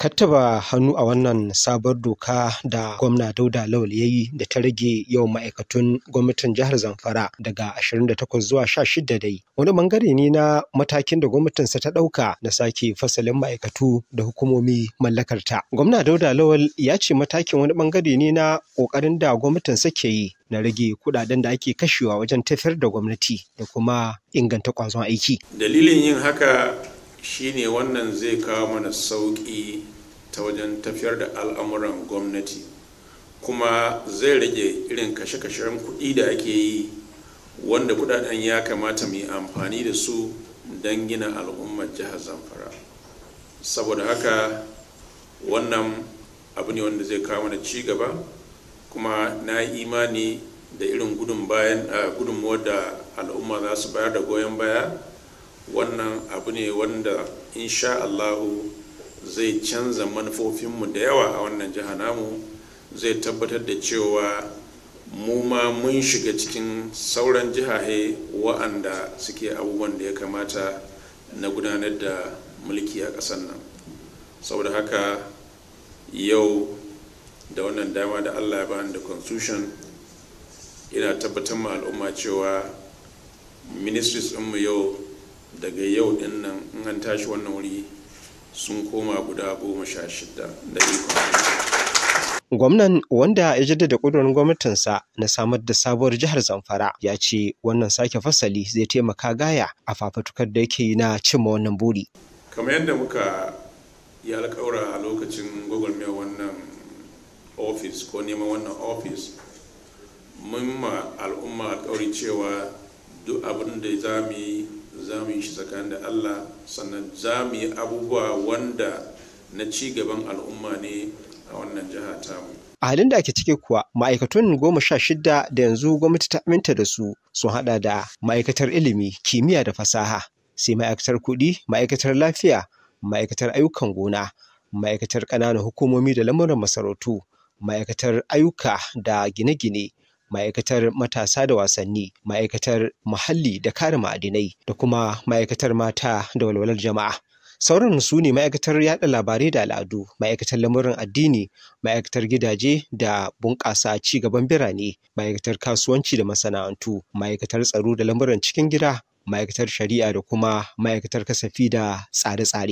Kattaba hannu a wannan sabuwar doka da gwamna Dauda Lawal ya yi da ta rage yawan ma'aikatun gwamnatin jihar Zamfara daga 28 zuwa 16 dai wani bangare ne na matakin da gwamnatinsa ta ɗauka na sake fasalin ma'aikatu da hukumomi mallakarta. Gwamna Dauda Lawal ya ce matakin wani bangare ne na ƙoƙarin da gwamnatinsa ke yi na rage kuɗaɗen da ake kashewa wajen tafiyar da gwamnati da kuma inganta ƙwazon aiki. Dalilin yin haka shine wannan zai kawo mana sauƙi ta wajen tafiyar da al'amuran gwamnati, kuma zai rage irin kashe-kashen kuɗi da ake yi wanda kuɗaɗen ya kamata mu yi amfani da su don gina al'ummar jihar Zamfara. Saboda haka wannan abu ne wanda zai kawo mana ci gaba, kuma na yi imani da irin gudunmuwar da al'umma za su bayar da goyon baya. Wannan abu ne wanda insha Allahu zai canza manufofinmu da yawa a wannan jiha namu, zai tabbatar da cewa mu ma mun shiga cikin sauran jihahe wa'anda suke abubuwan da ya kamata na gudanar da mulki a ƙasar nan. Saboda haka yau da wannan dama da Allah ya bani da constitution, ina tabbatar ma al'umma cewa ministries ɗinmu yau daga yau din nan in an tashi wannan wuri sun koma guda 16 da ikon. Gwamnan, wanda ya jaddada ƙudurin gwamnatinsa na samar da sabuwar jihar Zamfara, ya ce wannan sake fasali zai taimaka gaya a fafatukar da yake yi na cimma wannan buri. Kamar yadda muka yi alƙawura a lokacin gwagwarmayar wannan ofis ko neman wannan ofis, mun ma al'umma alƙawari cewa duk abin da za mu yi shi tsakanin da Allah, sannan za mu yi abubuwa wanda na ci gaban al'umma ne a wannan jiha tamu. A halin da ake ciki kuwa, ma'aikatun 16 da yanzu gwamnati ta aminta da su sun hada da ma'aikatar ilimi, kimiyya da fasaha, sai ma'aikatar kuɗi, ma'aikatar lafiya, ma'aikatar ayyukan gona, ma'aikatar ƙananan hukumomi da lamuran masarautu, ma'aikatar ayyuka da gine-gine, ma'aikatar matasa da wasanni, ma'aikatar muhalli da kare ma'adinai, da kuma ma'aikatar mata da walwalar jama'a. Sauran su ne ma'aikatar yaɗa labarai da al'adu, ma'aikatar lamuran addini, ma'aikatar gidaje da bunƙasa ci gaban birane, ma'aikatar kasuwanci da masana'antu, ma'aikatar tsaro da lamuran cikin gida, ma'aikatar shari'a da kuma ma'aikatar kasafi da tsare-tsare.